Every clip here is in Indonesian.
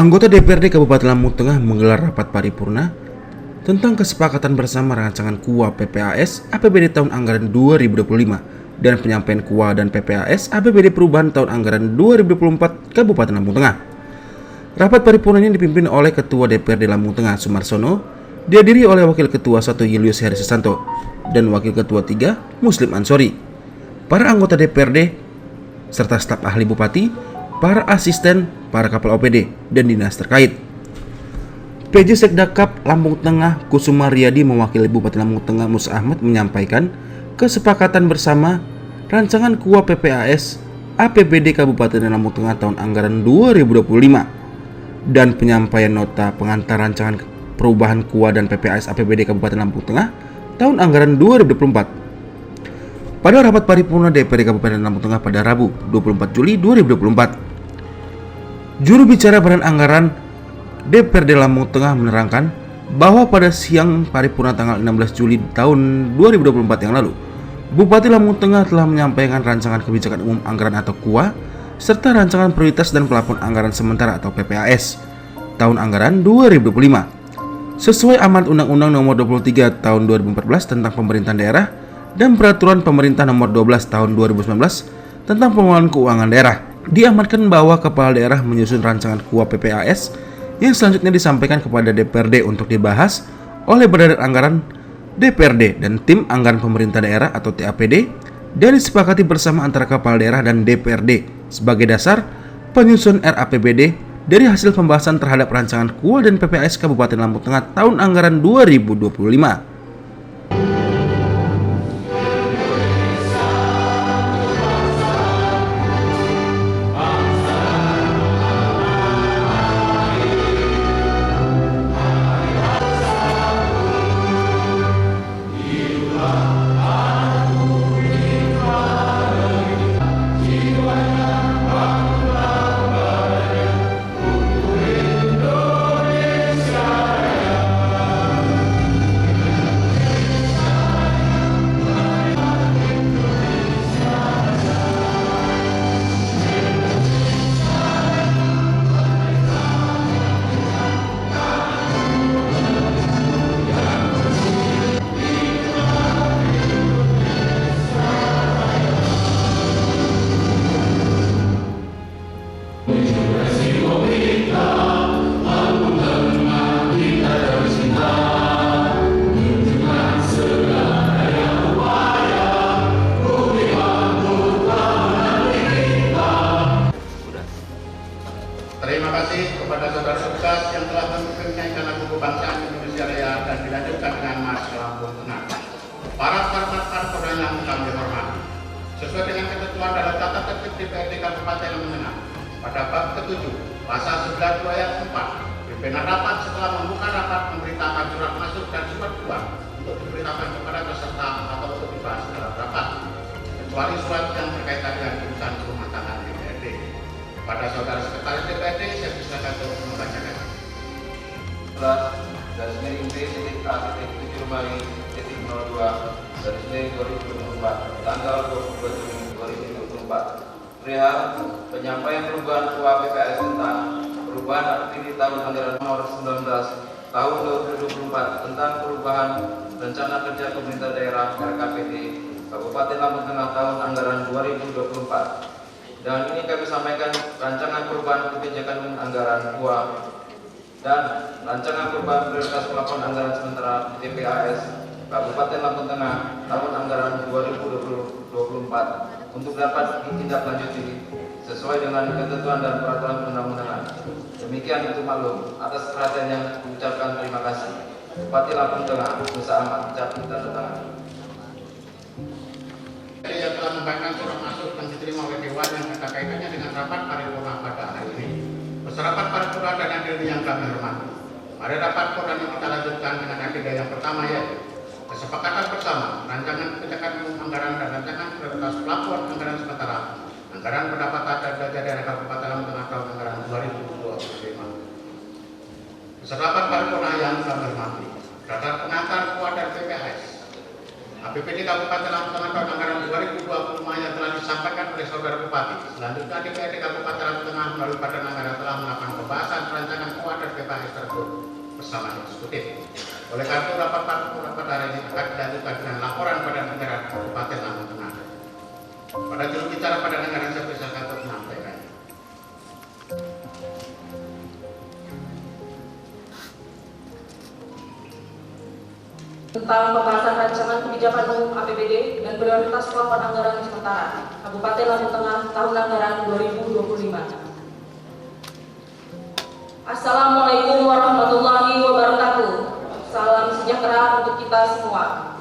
Anggota DPRD Kabupaten Lampung Tengah menggelar rapat paripurna tentang kesepakatan bersama rancangan KUA PPAS APBD tahun anggaran 2025 dan penyampaian KUA dan PPAS APBD perubahan tahun anggaran 2024 Kabupaten Lampung Tengah. Rapat paripurna ini dipimpin oleh Ketua DPRD Lampung Tengah Sumarsono, dihadiri oleh Wakil Ketua 1 Julius Heri Susanto dan Wakil Ketua 3 Muslim Ansori, para anggota DPRD serta staf ahli bupati, para asisten, para kapal OPD, dan dinas terkait. PJ Sekdakap Lampung Tengah Kusuma Riyadi mewakili Bupati Lampung Tengah Musa Ahmad menyampaikan kesepakatan bersama rancangan KUA PPAS APBD Kabupaten Lampung Tengah tahun anggaran 2025 dan penyampaian nota pengantar rancangan perubahan KUA dan PPAS APBD Kabupaten Lampung Tengah tahun anggaran 2024. Pada rapat paripurna DPRD Kabupaten Lampung Tengah pada Rabu 24 Juli 2024, juru bicara Badan Anggaran DPRD Lampung Tengah menerangkan bahwa pada siang paripurna tanggal 16 Juli tahun 2024 yang lalu, Bupati Lampung Tengah telah menyampaikan rancangan kebijakan umum anggaran atau KUA serta rancangan prioritas dan pelafon anggaran sementara atau PPAS tahun anggaran 2025 sesuai amanat Undang-Undang Nomor 23 Tahun 2014 tentang Pemerintahan Daerah dan Peraturan Pemerintah Nomor 12 Tahun 2019 tentang Pengelolaan Keuangan Daerah. Diamankan bahwa Kepala Daerah menyusun rancangan KUA PPAS yang selanjutnya disampaikan kepada DPRD untuk dibahas oleh Badan Anggaran DPRD dan Tim Anggaran Pemerintah Daerah atau TAPD dan disepakati bersama antara Kepala Daerah dan DPRD sebagai dasar penyusun RAPBD dari hasil pembahasan terhadap rancangan KUA dan PPAS Kabupaten Lampung Tengah tahun anggaran 2025. Terima kasih kepada saudara sebelas yang telah memperkenalkan lagu kebangsaan Indonesia Raya dan dilanjutkan dengan March Lampung Tengah. Para parpor yang kami hormati, sesuai dengan ketentuan dalam tata tertib DPRD Kabupaten Lampung Tengah pada bab ke-7 pasal 92 ayat 4, pimpinan rapat setelah membuka rapat memberitakan surat masuk dan surat keluar untuk diberitakan kepada peserta atau untuk dibahas dalam rapat, kecuali surat yang berkaitan dengan urusan rumah tangga DPRD. Pada saudara sekretaris DPRD, saya persilakan untuk membacakan. Garis miring B.A.7 garis miring 2024 tanggal 22 Juni 2024 perihal penyampaian perubahan KUA PPAS tentang perubahan aktivitas tahun anggaran nomor 19 tahun 2024 tentang perubahan rencana kerja pemerintah daerah RKPD Kabupaten Lampung Tengah tahun anggaran 2024. Dan ini kami sampaikan rancangan perubahan kebijakan anggaran KUA dan rancangan perubahan prioritas pelafon anggaran sementara TPAS Kabupaten Lampung Tengah tahun anggaran 2024 untuk dapat ditindaklanjuti sesuai dengan ketentuan dan peraturan perundang-undangan. Demikian untuk maklum. Atas perhatian yang mengucapkan terima kasih. Bupati Lampung Tengah Musa Ahmad ucap tanda tangan. Yang telah membacakan surat masuk yang diterima oleh Dewan yang ada kaitannya dengan rapat paripurna pada hari ini. Peserta rapat paripurna dan hadirin yang kami hormati. Pada rapat paripurna ini kita lanjutkan dengan agenda yang pertama, yaitu kesepakatan bersama rancangan kebijakan umum anggaran dan rancangan prioritas pelafon anggaran sementara anggaran pendapatan dan belanja daerah Kabupaten Lampung Tengah tahun anggaran 2025. Peserta rapat paripurna yang kami hormati, daftar pengantar KUA dan PPAS APBD Kabupaten Lampung Tengah tahun anggaran 2025 yang telah disampaikan oleh Saudara Bupati. Selanjutnya DPRD Kabupaten Lampung Tengah melalui Badan Anggaran telah melakukan pembahasan rancangan KUA dan PPAS tersebut bersama eksekutif. Oleh karena itu rapat hari ini akan dilanjutkan dengan laporan Badan Anggaran Kabupaten Lampung Tengah. Pada juru bicara Badan Anggaran saya persilakan untuk menyampaikan. Tentang pembahasan rancangan kebijakan umum APBD dan prioritas plafon anggaran sementara Kabupaten Lampung Tengah tahun anggaran 2025. Assalamualaikum warahmatullahi wabarakatuh. Salam sejahtera untuk kita semua.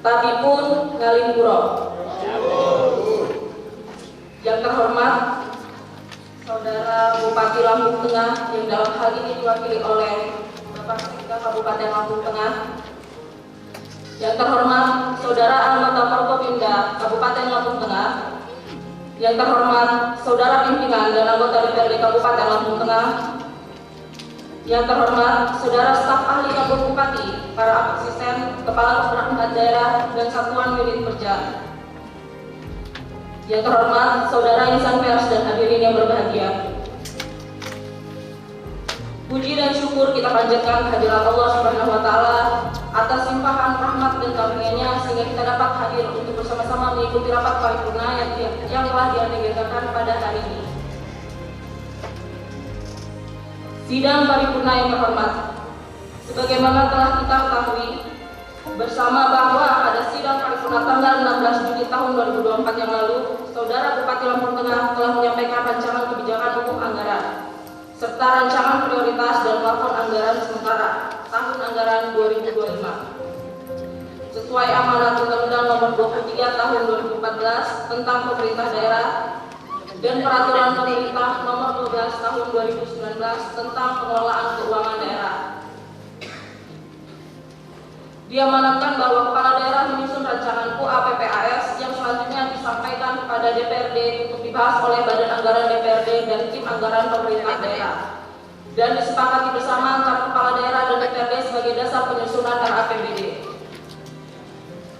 Tabipun Ngalimpuro. Yang terhormat Saudara Bupati Lampung Tengah yang dalam hal ini diwakili oleh Bapak Sekda Kabupaten Lampung Tengah. Yang terhormat Saudara anggota Forkopimda Kabupaten Lampung Tengah. Yang terhormat Saudara pimpinan dan anggota DPRD Kabupaten Lampung Tengah. Yang terhormat Saudara staf ahli kantor Bupati, para asisten, kepala perangkat daerah dan satuan unit kerja. Yang terhormat Saudara insan pers dan hadirin yang berbahagia. Puji dan syukur kita panjatkan kehadirat Allah Subhanahu wa taala atas limpahan rahmat dan karunia-Nya sehingga kita dapat hadir untuk bersama-sama mengikuti rapat paripurna yang telah diagendakan pada hari ini. Sidang paripurna yang terhormat, sebagaimana telah kita ketahui bersama bahwa pada sidang paripurna tanggal 16 Juli tahun 2024 yang lalu, Saudara Bupati Lampung Tengah telah menyampaikan rancangan kebijakan umum anggaran serta rancangan prioritas dan plafon anggaran sementara tahun anggaran 2025. Sesuai amanat Undang-Undang Nomor 23 Tahun 2014 tentang Pemerintah Daerah dan Peraturan Pemerintah Nomor 12 Tahun 2019 tentang Pengelolaan Keuangan Daerah. Diamanatkan bahwa kepala daerah menyusun rancangan KUA PPAS yang selanjutnya disampaikan kepada DPRD untuk dibahas oleh Badan Anggaran DPRD dan Tim Anggaran Pemerintah Daerah dan disepakati bersama antara kepala daerah dan DPRD sebagai dasar penyusunan RAPBD.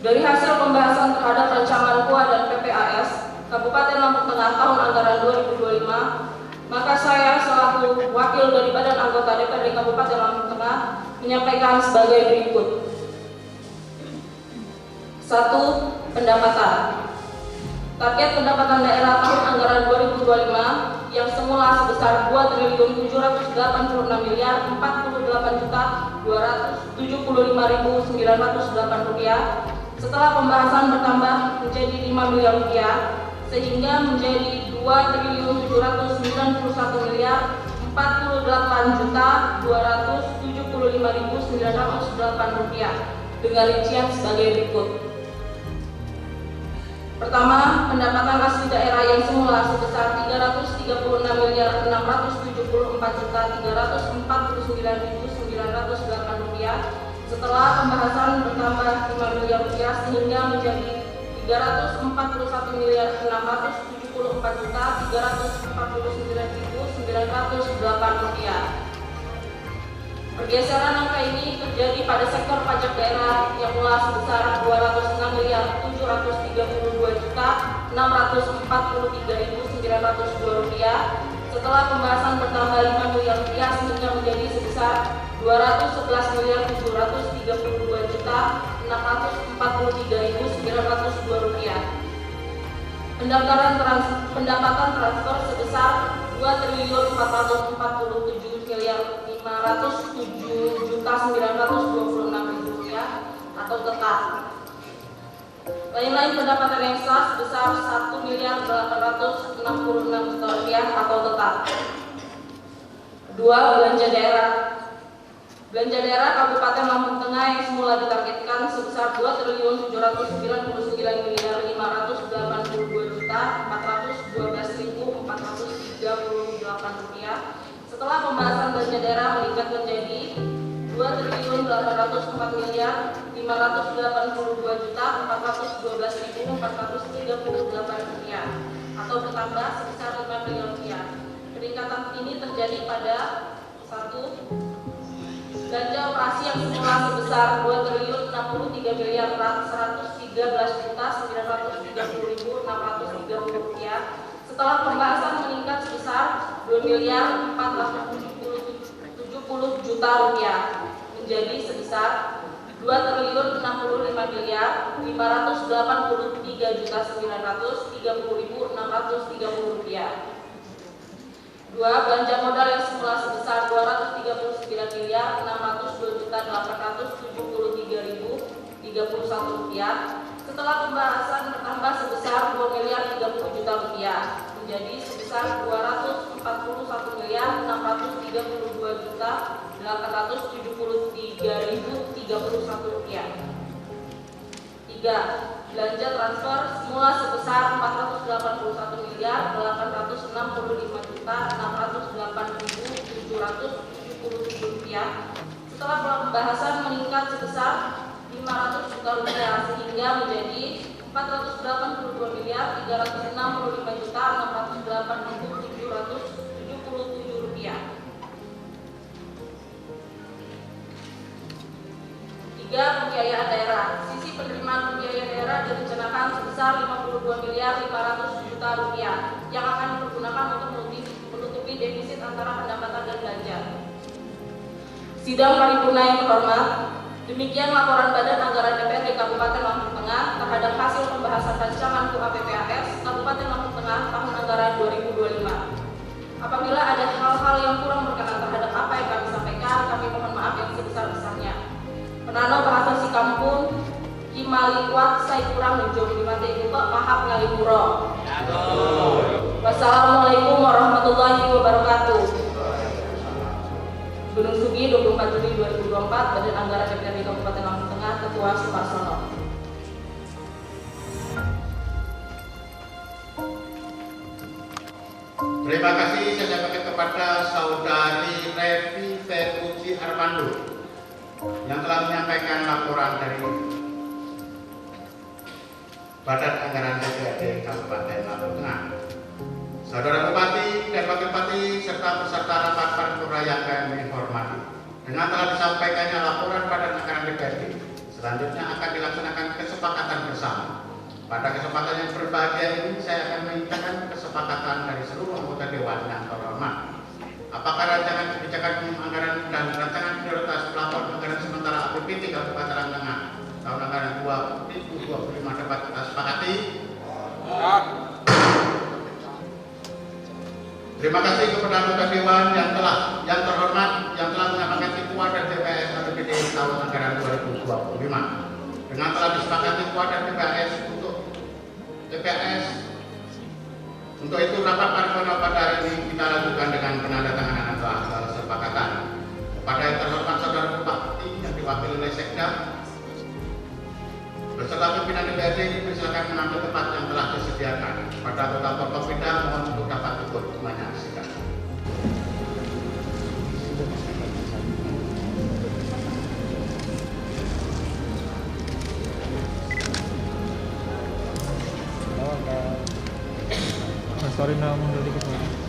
Dari hasil pembahasan terhadap rancangan KUA dan PPAS Kabupaten Lampung Tengah tahun anggaran 2025, maka saya selaku wakil dari Badan Anggota DPRD Kabupaten Lampung Tengah menyampaikan sebagai berikut. 1. Pendapatan. Target pendapatan daerah tahun anggaran 2025 yang semula sebesar Rp2.048.275.908 setelah pembahasan bertambah menjadi Rp5 miliar sehingga menjadi Rp2.748.275.908 dengan rincian sebagai berikut. Pertama, pendapatan asli daerah yang semula sebesar Rp334.674.349.908 setelah pembahasan bertambah Rp5 miliar sehingga menjadi Rp344.349.908. Pergeseran angka ini terjadi pada sektor pajak daerah yang mula sebesar Rp206.732.643.902 setelah pembahasan bertambah Rp5 miliar sehingga menjadi sebesar Rp211.732.643.902. Pendapatan transfer sebesar Rp2.447.507.926.000 atau tetap. Lain-lain pendapatan yang sah sebesar Rp1.866.000 atau tetap. 2. Belanja daerah. Belanja daerah Kabupaten Lampung Tengah yang semula ditargetkan sebesar Rp2.799.412.438 setelah pembahasan belanja daerah meningkat menjadi Rp2.852.412.438 atau bertambah sebesar Rp5 miliar. Peningkatan ini terjadi pada 1. Belanja operasi yang semula sebesar Rp2.600.000.000 Rp63.113.930.630 setelah pembahasan meningkat sebesar Rp2.470.000.000 menjadi sebesar Rp2.565.583.930.630. 2. Belanja modal yang semula sebesar Rp239.622.873.031 setelah pembahasan bertambah sebesar Rp2.030.000.000 menjadi sebesar Rp242.873.871. 3. Belanja transfer semula sebesar Rp488.665.608.777 setelah pembahasan meningkat sebesar Rp500.000.000 sehingga menjadi Rp485.665.608.777. 3. Pembiayaan daerah. Sisi penerimaan pembiayaan daerah direncanakan sebesar Rp52.500.000.000 yang akan dipergunakan untuk menutupi defisit antara pendapatan dan belanja. Sidang paripurna yang terhormat, demikian laporan Badan Anggaran DPRD Kabupaten Lampung Tengah terhadap hasil pembahasan rancangan KUA PPAS Kabupaten Lampung Tengah tahun anggaran 2025. Apabila ada hal-hal yang kurang berkenan terhadap apa yang kami sampaikan, kami mohon maaf yang sebesar-besarnya. Penano bahasa si kampung Kimali kuat saya kurang menjauh di mata ibu pak mahap ngalimuro. Wassalamualaikum warahmatullahi wabarakatuh. Gunung Sugi 24 Juli 2024, Badan Anggaran DPRD Kabupaten Lampung Tengah, Ketua Sumarsono. Terima kasih saya sampaikan kepada Saudari Revi Feruzi Armando yang telah menyampaikan laporan dari Badan Anggaran DPRD Kabupaten Lampung Tengah. Saudara Bupati dan Wakil Bupati serta peserta rapat paripurna yang kami hormati, dengan telah disampaikannya laporan Badan Anggaran DPRD, selanjutnya akan dilaksanakan kesepakatan bersama. Pada kesempatan yang berbahagia ini, saya akan menginginkan kesepakatan dari seluruh anggota Dewan yang terhormat. Apakah rancangan kebijakan anggaran dan rancangan prioritas pelapor anggaran sementara APBD Kabupaten Lampung Tengah tahun anggaran 2025 dapat kita sepakati? Terima kasih kepada anggota Dewan yang terhormat yang telah menyampaikan KUA dan TPS APBD tahun anggaran 2025. Dengan telah disepakati KUA dan TPS untuk itu rapat paripurna pada hari ini kita lakukan dengan penandatanganan antara kesepakatan. Kepada yang terhormat Saudara Bupati yang diwakili oleh Sekda beserta pimpinan DPRD dipersilakan mengambil tempat yang telah disediakan. Pada anggota Forkopimda mohon untuk dapat ikut menyaksikan. Sorry namun dari kita.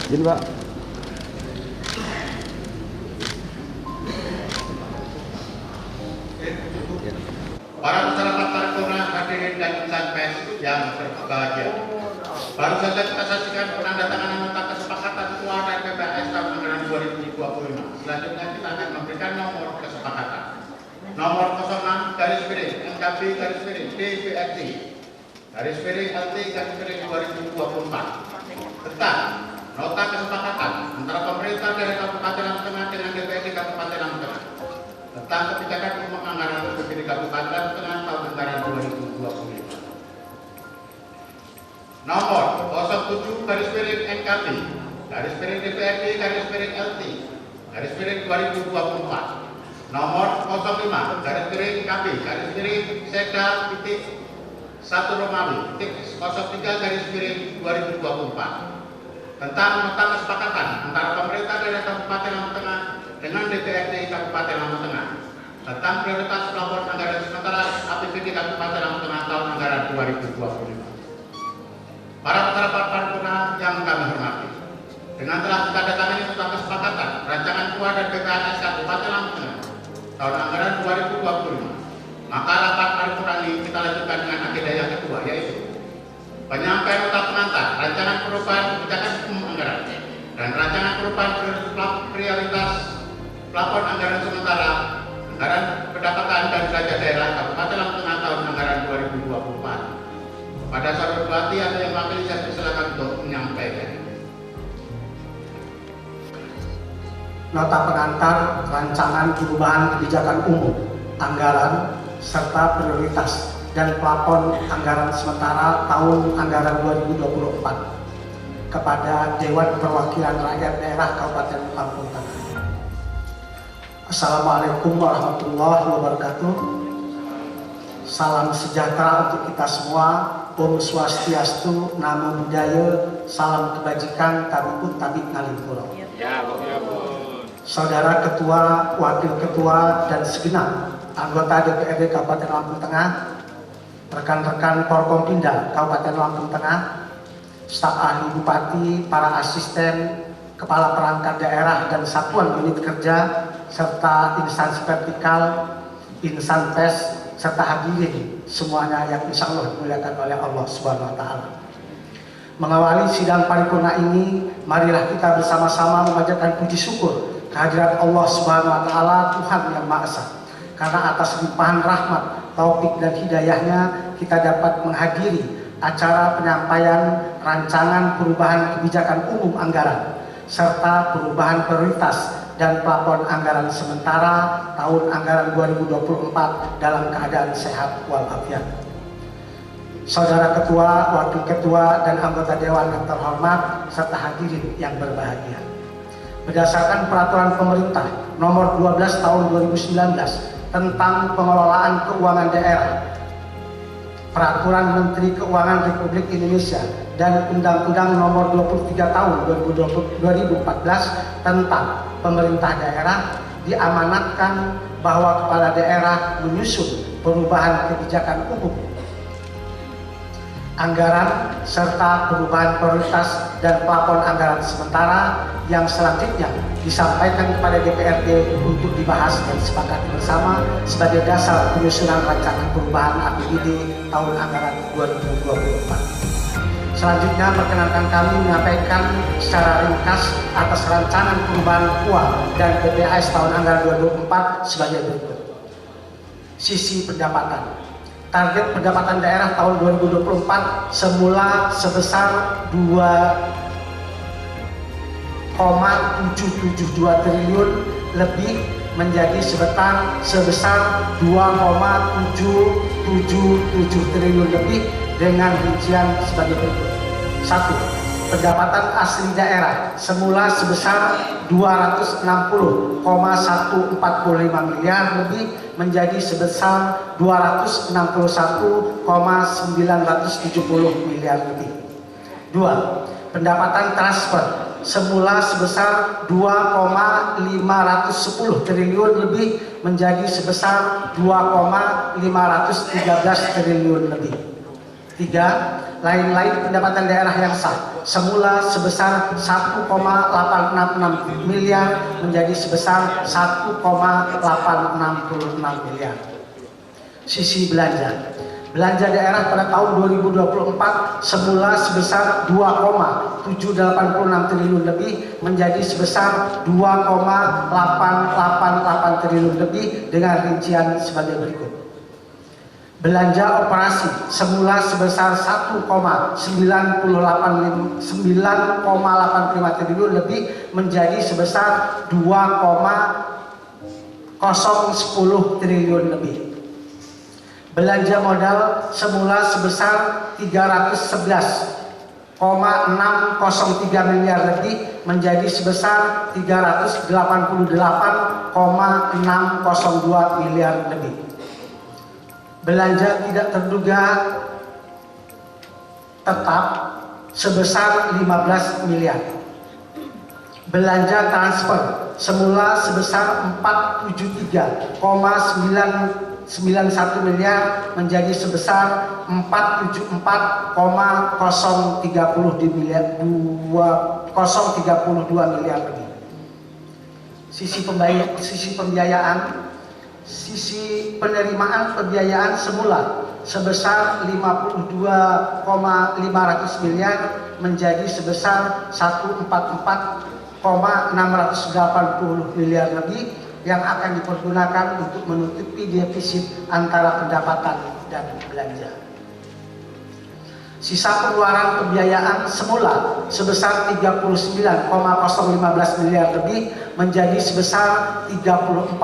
Izin, Pak. Para masyarakat paripurna hadirin dan insan pers yang berbahagia. Baru saja kita saksikan penandatanganan nota kesepakatan KUA dan PPAS tahun anggaran 2025. Selanjutnya kita akan memberikan nomor kesepakatan. Nomor 06 garis miring NKB garis miring DPRD garis miring LT garis miring 2024 tentang nota kesepakatan antara pemerintah daerah Kabupaten Lampung Tengah dengan DPRD Kabupaten Lampung Tengah tentang kebijakan umum anggaran APBD Kabupaten Lampung Tengah tahun anggaran 2025. Nomor 07 garis miring NKB garis miring DPRD garis miring LT garis miring 2024. Nomor 05 garis miring KB garis miring Sekda titik 1 Romawi titik 03 garis miring 2024 tentang nota kesepakatan antara pemerintah daerah Kabupaten Lampung Tengah dengan DPRD Kabupaten Lampung Tengah tentang prioritas pelaporan anggaran sementara APBD Kabupaten Lampung Tengah tahun anggaran 2025. Para masyarakat paripurna yang kami hormati, dengan telah ditandatangani nota kesepakatan rancangan KUA dan PPAS Kabupaten Lampung Tengah tahun anggaran 2025, maka rapat paripurna ini kita lanjutkan dengan agenda yang kedua, yaitu penyampaian nota pengantar rancangan perubahan kebijakan umum anggaran dan rancangan perubahan prioritas plafon anggaran sementara anggaran pendapatan dan belanja daerah Kabupaten Lampung Tengah tahun anggaran 2024. Pada saudara Bupati ada yang mewakili, saya silakan untuk menyampaikan. Nota pengantar rancangan perubahan kebijakan umum anggaran serta prioritas dan plafon anggaran sementara tahun anggaran 2024 kepada Dewan Perwakilan Rakyat Daerah Kabupaten Lampung Tengah. Assalamualaikum warahmatullahi wabarakatuh. Salam sejahtera untuk kita semua. Om Swastiastu, Namo Buddhaya, salam kebajikan, tabipun tabik ngalimpuro. Saudara Ketua, Wakil Ketua, dan segenap anggota DPRD Kabupaten Lampung Tengah, rekan-rekan Forkompinda Kabupaten Lampung Tengah, staf ahli Bupati, para asisten, kepala perangkat daerah dan satuan unit kerja, serta instansi vertikal, insan pers, serta hadirin semuanya yang insya Allah dimuliakan oleh Allah Subhanahu wa Ta'ala. Mengawali sidang paripurna ini, marilah kita bersama-sama memanjatkan puji syukur kehadirat Allah Subhanahu wa Ta'ala, Tuhan yang Maha Esa. Karena atas limpahan rahmat, taufik dan hidayahnya kita dapat menghadiri acara penyampaian rancangan perubahan kebijakan umum anggaran serta perubahan prioritas dan plafon anggaran sementara tahun anggaran 2024 dalam keadaan sehat walafiat. Saudara Ketua, Wakil Ketua, dan anggota Dewan yang terhormat serta hadirin yang berbahagia. Berdasarkan peraturan pemerintah nomor 12 tahun 2019 tentang pengelolaan keuangan daerah, Peraturan Menteri Keuangan Republik Indonesia dan Undang-Undang Nomor 23 Tahun 2014 tentang Pemerintah Daerah, diamanatkan bahwa kepala daerah menyusun perubahan kebijakan umum anggaran serta perubahan prioritas dan plafon anggaran sementara yang selanjutnya disampaikan kepada DPRD untuk dibahas dan disepakati bersama sebagai dasar penyusunan rancangan perubahan APBD tahun anggaran 2024. Selanjutnya perkenankan kami menyampaikan secara ringkas atas rancangan perubahan KUA dan PPAS tahun anggaran 2024 sebagai berikut. Sisi pendapatan. Target pendapatan daerah tahun 2024 semula sebesar 2,772 triliun lebih menjadi sebesar 2,777 triliun lebih dengan rincian sebagai berikut. 1. Pendapatan asli daerah semula sebesar 260,145 miliar lebih menjadi sebesar 261,970 miliar lebih. 2. Pendapatan transfer semula sebesar 2,510 triliun lebih menjadi sebesar 2,513 triliun lebih. 3. Lain-lain pendapatan daerah yang sah semula sebesar 1,866 miliar menjadi sebesar 1,866 miliar. Sisi belanja. Belanja daerah pada tahun 2024 semula sebesar 2,786 triliun lebih menjadi sebesar 2,888 triliun lebih dengan rincian sebagai berikut. Belanja operasi semula sebesar 1,985 triliun lebih menjadi sebesar 2,010 triliun lebih. Belanja modal semula sebesar 311,603 miliar lebih menjadi sebesar 388,602 miliar lebih. Belanja tidak terduga tetap sebesar 15 miliar. Belanja transfer semula sebesar 473,991 miliar menjadi sebesar 474,032 miliar lebih. Sisi pembiayaan. Sisi penerimaan pembiayaan semula sebesar 52,500 miliar menjadi sebesar 144,680 miliar lebih yang akan dipergunakan untuk menutupi defisit antara pendapatan dan belanja. Sisa pengeluaran pembiayaan semula sebesar 39,015 miliar lebih menjadi sebesar 34,015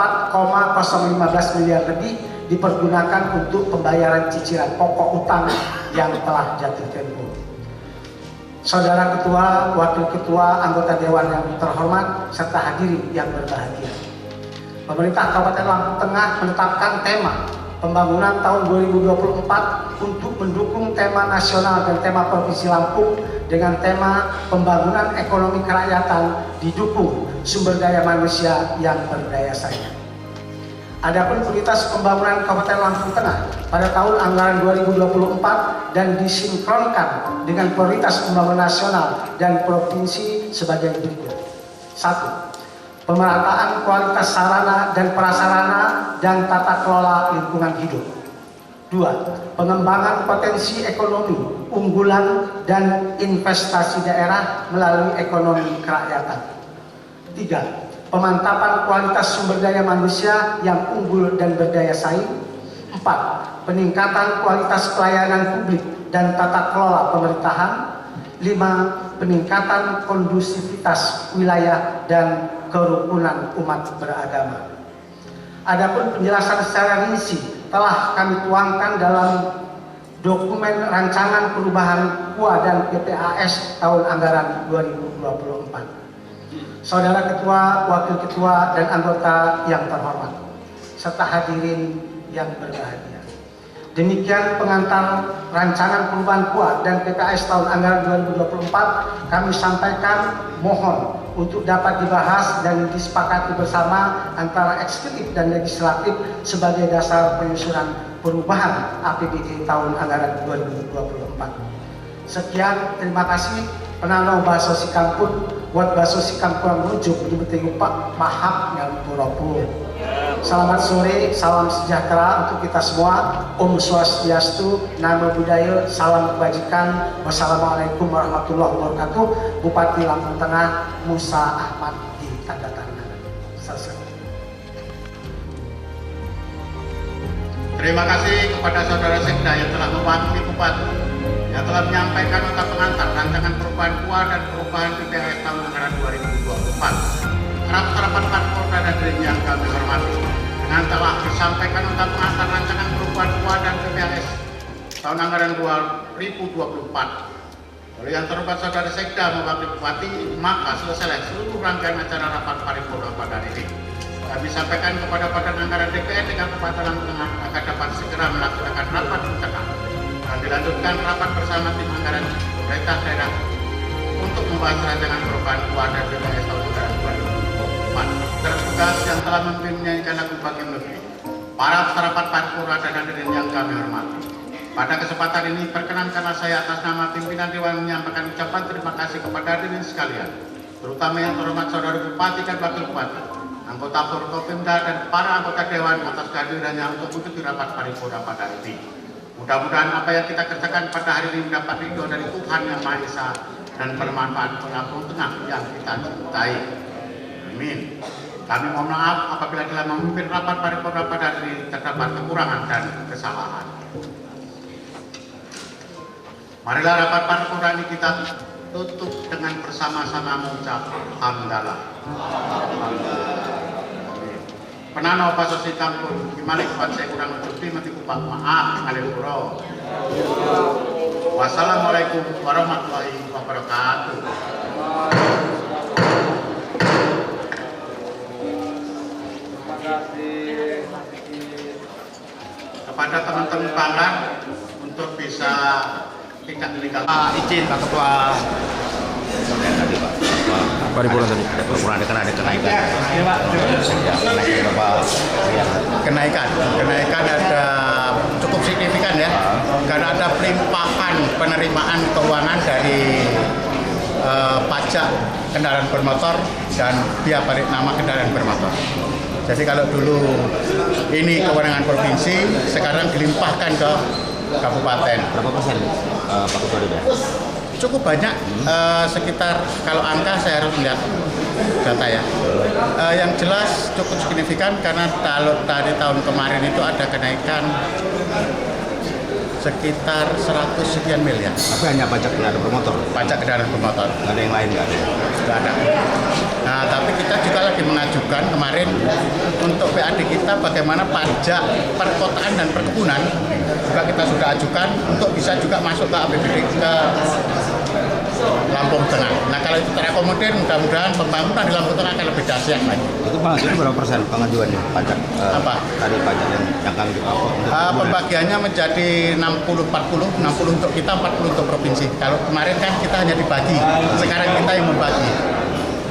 miliar lebih dipergunakan untuk pembayaran cicilan pokok utang yang telah jatuh tempo. Saudara Ketua, Wakil Ketua, anggota Dewan yang terhormat, serta hadirin yang berbahagia. Pemerintah Kabupaten Lampung Tengah menetapkan tema pembangunan tahun 2024 untuk mendukung tema nasional dan tema Provinsi Lampung dengan tema pembangunan ekonomi kerakyatan didukung sumber daya manusia yang berdaya saing. Adapun prioritas pembangunan Kabupaten Lampung Tengah pada tahun anggaran 2024 dan disinkronkan dengan prioritas pembangunan nasional dan provinsi sebagai berikut. 1. Pemerataan kualitas sarana dan prasarana dan tata kelola lingkungan hidup. 2. Pengembangan potensi ekonomi unggulan dan investasi daerah melalui ekonomi kerakyatan. 3. Pemantapan kualitas sumber daya manusia yang unggul dan berdaya saing. 4. Peningkatan kualitas pelayanan publik dan tata kelola pemerintahan. 5. Peningkatan kondusivitas wilayah dan kerukunan umat beragama. Adapun penjelasan secara rinci telah kami tuangkan dalam dokumen rancangan perubahan KUA dan PPAS tahun anggaran 2024. Saudara Ketua, Wakil Ketua, dan anggota yang terhormat, serta hadirin yang berbahagia. Demikian pengantar rancangan perubahan KUA dan PPAS tahun anggaran 2024 kami sampaikan, mohon untuk dapat dibahas dan disepakati bersama antara eksekutif dan legislatif sebagai dasar penyusunan perubahan APBD tahun anggaran 2024. Sekian, terima kasih. Penano baso sikampun, buat baso sikampun rujuk di beting Pak Mahap yang pura-pura. Selamat sore, salam sejahtera untuk kita semua. Om Swastiastu, Namo Buddhaya, salam kebajikan. Wassalamualaikum warahmatullahi wabarakatuh. Bupati Lampung Tengah Musa Ahmad di tanda tangan. Selesai. Terima kasih kepada Saudara Sekda yang telah mewakili Bupati, yang telah menyampaikan nota pengantar rancangan perubahan KUA dan perubahan PPAS tahun anggaran 2024. Harapan Kapolda dan hadirin yang kami hormati, dengan telah disampaikan nota pengantar rancangan perubahan KUA dan PPAS tahun anggaran 2024 oleh yang terhormat Saudara Sekda mewakili Bupati, maka selesai seluruh rangkaian acara rapat paripurna pada hari ini. Kami sampaikan kepada Badan Anggaran DPR dengan Kabupaten Lampung Tengah agar dapat segera melaksanakan rapat internal dan dilanjutkan rapat bersama tim anggaran pemerintah daerah untuk membahas rancangan perubahan KUA dan PPAS tahun anggaran 2024. Tertugas yang telah memimpinnya ikan aku bagi negeri, para rapat paripurna dan hadirin yang kami hormati. Pada kesempatan ini perkenankanlah saya atas nama pimpinan Dewan menyampaikan ucapan terima kasih kepada hadirin sekalian, terutama yang terhormat Saudara Bupati dan Wakil Bupati, anggota Forkopimda dan para anggota Dewan atas kehadirannya untuk mengikuti rapat paripurna pada hari ini. Mudah-mudahan apa yang kita kerjakan pada hari ini mendapat ridho dari Tuhan Yang Maha Esa dan bermanfaat untuk Lampung Tengah yang kita cintai. Amin. Kami mohon maaf apabila telah memimpin rapat paripurna pada hari ini terdapat kekurangan dan kesalahan. Marilah rapat paripurna ini kita tutup dengan bersama-sama mengucap hamdalah. Penano pasosi kampung, gimana kuat saya kurang mencuti, mati kupak maaf, alil puro. Wassalamualaikum warahmatullahi wabarakatuh. Terima kasih. Kepada teman-teman pangkat untuk bisa tidak meninggal. Izin Pak Ketua. Tadi Pak. Paripurna tadi. Paripurna ada kenaikan. Iya Pak. Ya, kenaikan berapa? Kenaikan ada cukup signifikan ya, karena ada pelimpahan penerimaan keuangan dari pajak kendaraan bermotor dan biaya balik nama kendaraan bermotor. Jadi kalau dulu ini kewenangan provinsi, sekarang dilimpahkan ke kabupaten. Berapa persen Pak Ketua DPR? Cukup banyak, sekitar kalau angka saya harus melihat data ya. Yang jelas cukup signifikan karena kalau dari tahun kemarin itu ada kenaikan sekitar 100 sekian miliar. Tapi hanya pajak kendaraan bermotor. Pajak kendaraan bermotor. Nggak ada yang lain nggak ada. Nggak ada. Nah, tapi kita juga lagi mengajukan kemarin untuk PAD kita bagaimana pajak perkotaan dan perkebunan juga kita sudah ajukan untuk bisa juga masuk ke APBD ke Lampung Tengah. Nah, kalau itu terakomodir, mudah-mudahan pembangunan di Lampung Tengah akan lebih dahsyat lagi. Itu Pak, itu berapa persen pengajuannya pajak? Apa? Tadi pajak yang kami Pembagiannya menjadi 60-40, 60 untuk kita, 40 untuk provinsi. Kalau kemarin kan kita hanya dibagi, sekarang kita yang membagi.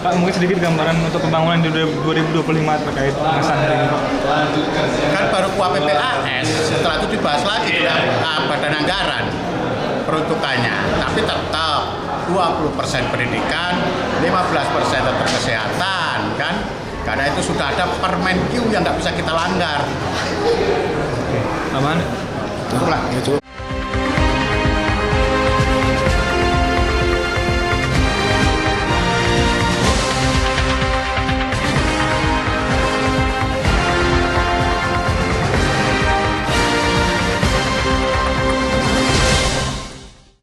Pak, mungkin sedikit gambaran untuk pembangunan di 2025 terkait pengesahan hari ini Pak. Kan baru KUA-PPAS, setelah itu dibahas lagi di Badan Anggaran peruntukannya. Tapi tetap 20% pendidikan, 15% tetap kesehatan kan. Karena itu sudah ada Permen Q yang nggak bisa kita langgar. Aman? Cukup lah.